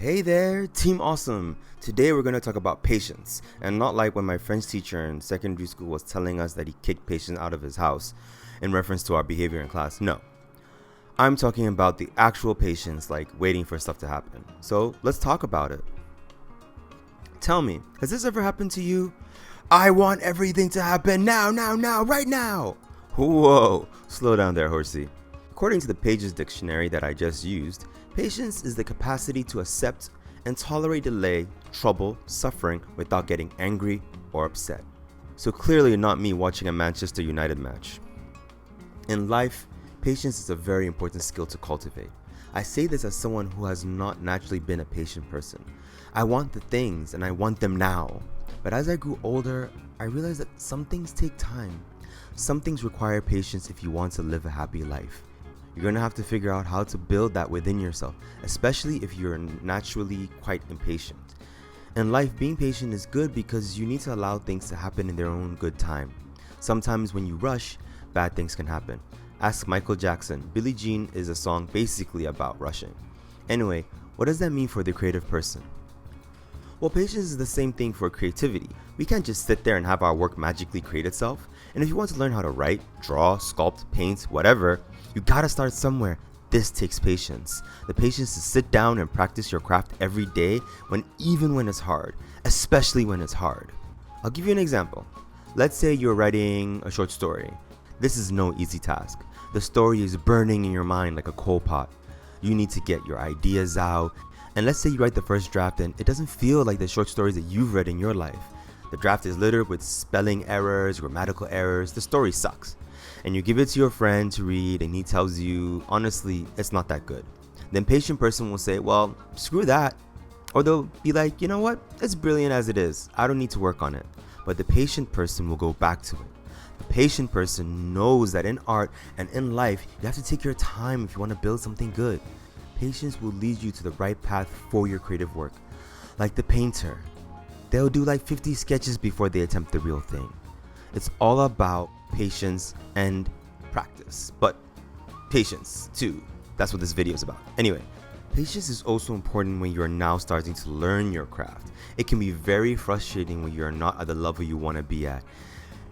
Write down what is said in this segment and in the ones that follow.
Hey there, Team Awesome! Today we're going to talk about patience, and not like when my French teacher in secondary school was telling us that he kicked patience out of his house in reference to our behavior in class. No, I'm talking about the actual patience, like waiting for stuff to happen. So let's talk about it. Tell me, has this ever happened to you? I want everything to happen now, right now! Whoa, slow down there, horsey. According to the Pages dictionary that I just used, patience is the capacity to accept and tolerate delay, trouble, suffering without getting angry or upset. So clearly not me watching a Manchester United match. In life, patience is a very important skill to cultivate. I say this as someone who has not naturally been a patient person. I want the things and I want them now. But as I grew older, I realized that some things take time. Some things require patience if you want to live a happy life. You're going to have to figure out how to build that within yourself, especially if you're naturally quite impatient. In life, being patient is good because you need to allow things to happen in their own good time. Sometimes when you rush, bad things can happen. Ask Michael Jackson. Billie Jean is a song basically about rushing. Anyway, what does that mean for the creative person? Well, patience is the same thing for creativity. We can't just sit there and have our work magically create itself. And if you want to learn how to write, draw, sculpt, paint, whatever, you gotta start somewhere. This takes patience. The patience to sit down and practice your craft every day, even when it's hard, especially when it's hard. I'll give you an example. Let's say you're writing a short story. This is no easy task. The story is burning in your mind like a coal pot. You need to get your ideas out. And let's say you write the first draft and it doesn't feel like the short stories that you've read in your life. The draft is littered with spelling errors, grammatical errors. The story sucks. And you give it to your friend to read and he tells you, honestly, it's not that good. The impatient person will say, well, screw that. Or they'll be like, you know what? It's brilliant as it is. I don't need to work on it. But the patient person will go back to it. The patient person knows that in art and in life, you have to take your time if you want to build something good. Patience will lead you to the right path for your creative work. Like the painter. They'll do like 50 sketches before they attempt the real thing. It's all about patience and practice. But patience too. That's what this video is about. Anyway, patience is also important when you're now starting to learn your craft. It can be very frustrating when you're not at the level you want to be at.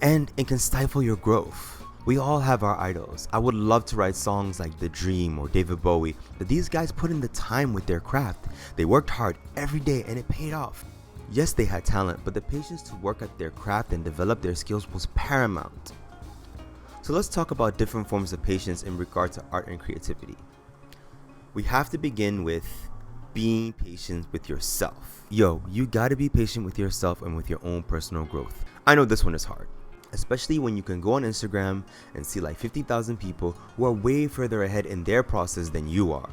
And it can stifle your growth. We all have our idols. I would love to write songs like The Dream or David Bowie, but these guys put in the time with their craft. They worked hard every day and it paid off. Yes, they had talent, but the patience to work at their craft and develop their skills was paramount. So let's talk about different forms of patience in regard to art and creativity. We have to begin with being patient with yourself. You gotta be patient with yourself and with your own personal growth. I know this one is hard. Especially when you can go on Instagram and see like 50,000 people who are way further ahead in their process than you are.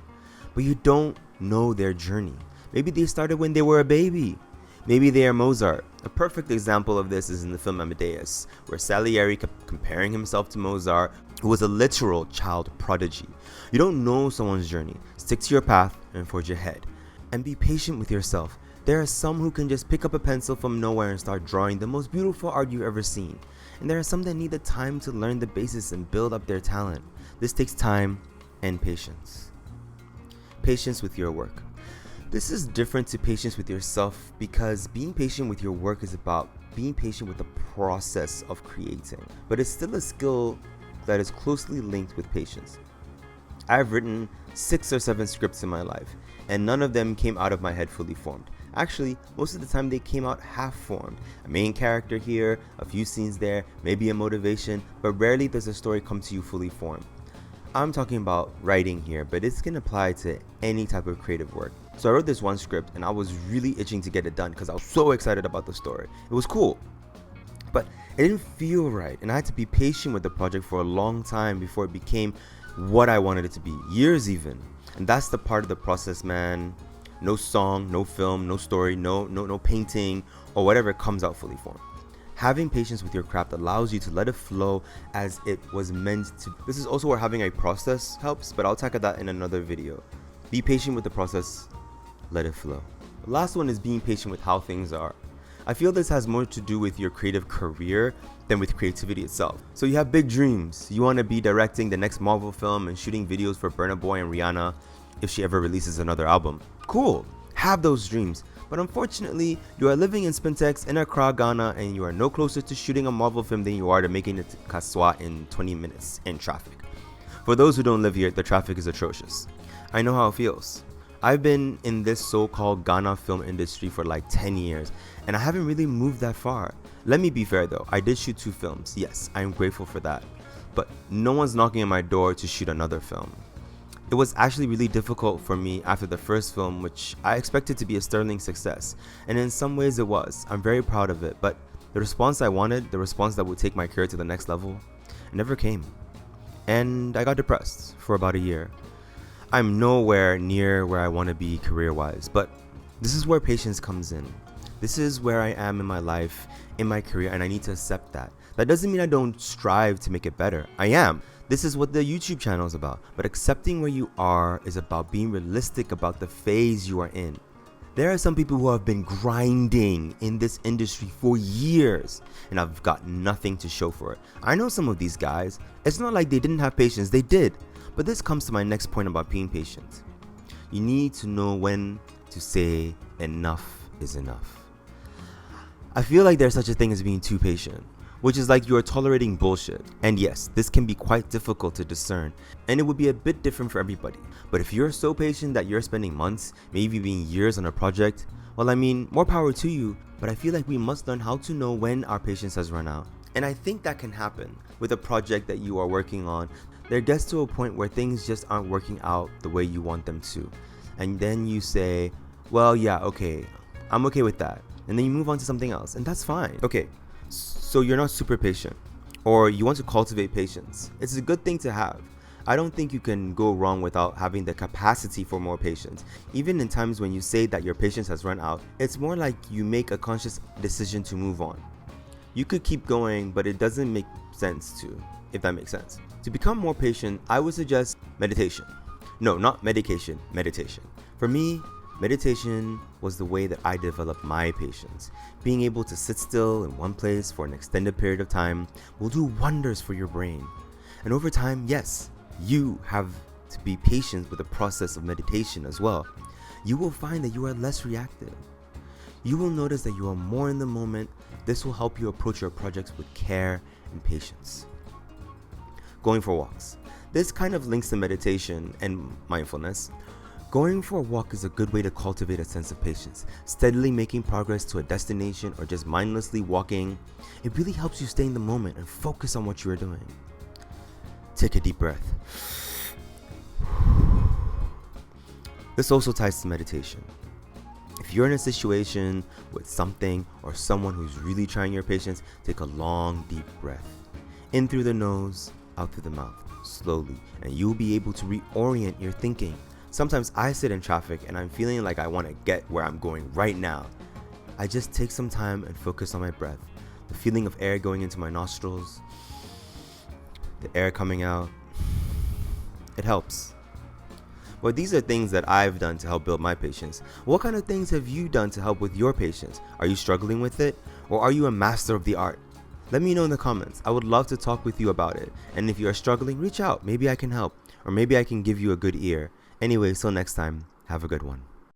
But you don't know their journey. Maybe they started when they were a baby. Maybe they are Mozart. A perfect example of this is in the film Amadeus, where Salieri kept comparing himself to Mozart, who was a literal child prodigy. You don't know someone's journey. Stick to your path and forge ahead. And be patient with yourself. There are some who can just pick up a pencil from nowhere and start drawing the most beautiful art you've ever seen. And there are some that need the time to learn the basics and build up their talent. This takes time and patience. Patience with your work. This is different to patience with yourself because being patient with your work is about being patient with the process of creating. But it's still a skill that is closely linked with patience. I've written 6 or 7 scripts in my life, and none of them came out of my head fully formed. Actually, most of the time they came out half formed. A main character here, a few scenes there, maybe a motivation, but rarely does a story come to you fully formed. I'm talking about writing here, but it can apply to any type of creative work. So I wrote this one script and I was really itching to get it done because I was so excited about the story. It was cool, but it didn't feel right, and I had to be patient with the project for a long time before it became what I wanted it to be, years even. And that's the part of the process, man. No song, no film, no story, no painting, or whatever comes out fully formed. Having patience with your craft allows you to let it flow as it was meant to. This is also where having a process helps, but I'll tackle that in another video. Be patient with the process, let it flow. The last one is being patient with how things are. I feel this has more to do with your creative career than with creativity itself. So you have big dreams. You want to be directing the next Marvel film and shooting videos for Burna Boy and Rihanna if she ever releases another album. Cool. have those dreams, but unfortunately, you are living in Spintex in Accra, Ghana, and you are no closer to shooting a Marvel film than you are to making it to Kaswa in 20 minutes in traffic. For those who don't live here, the traffic is atrocious. I know how it feels. I've been in this so-called Ghana film industry for like 10 years, and I haven't really moved that far. Let me be fair though, I did shoot 2 films. Yes, I am grateful for that. But no one's knocking on my door to shoot another film. It was actually really difficult for me after the first film, which I expected to be a sterling success. And in some ways it was. I'm very proud of it, but the response I wanted, the response that would take my career to the next level, it never came. And I got depressed for about a year. I'm nowhere near where I want to be career-wise, but this is where patience comes in. This is where I am in my life, in my career, and I need to accept that. That doesn't mean I don't strive to make it better. I am. This is what the YouTube channel is about. But accepting where you are is about being realistic about the phase you are in. There are some people who have been grinding in this industry for years, and I've got nothing to show for it. I know some of these guys. It's not like they didn't have patience, they did. But this comes to my next point about being patient. You need to know when to say enough is enough. I feel like there's such a thing as being too patient, which is like you are tolerating bullshit. And yes, this can be quite difficult to discern, and it would be a bit different for everybody. But if you're so patient that you're spending months, maybe even years on a project, well, I mean, more power to you, but I feel like we must learn how to know when our patience has run out. And I think that can happen with a project that you are working on. There gets to a point where things just aren't working out the way you want them to. And then you say, well, yeah, okay, I'm okay with that. And then you move on to something else, and that's fine. Okay, so you're not super patient, or you want to cultivate patience. It's a good thing to have. I don't think you can go wrong without having the capacity for more patience. Even in times when you say that your patience has run out, it's more like you make a conscious decision to move on. You could keep going, but it doesn't make sense to, if that makes sense. To become more patient, I would suggest meditation. No, not medication, meditation. For me, meditation was the way that I developed my patience. Being able to sit still in one place for an extended period of time will do wonders for your brain. And over time, yes, you have to be patient with the process of meditation as well. You will find that you are less reactive. You will notice that you are more in the moment. This will help you approach your projects with care and patience. Going for walks. This kind of links to meditation and mindfulness. Going for a walk is a good way to cultivate a sense of patience. Steadily making progress to a destination or just mindlessly walking, it really helps you stay in the moment and focus on what you are doing. Take a deep breath. This also ties to meditation. If you're in a situation with something or someone who's really trying your patience, take a long, deep breath. In through the nose, out through the mouth, slowly, and you'll be able to reorient your thinking. Sometimes I sit in traffic and I'm feeling like I want to get where I'm going right now. I just take some time and focus on my breath. The feeling of air going into my nostrils, the air coming out, it helps. Well, these are things that I've done to help build my patience. What kind of things have you done to help with your patience? Are you struggling with it? Or are you a master of the art? Let me know in the comments. I would love to talk with you about it. And if you are struggling, reach out. Maybe I can help. Or maybe I can give you a good ear. Anyway, till next time, have a good one.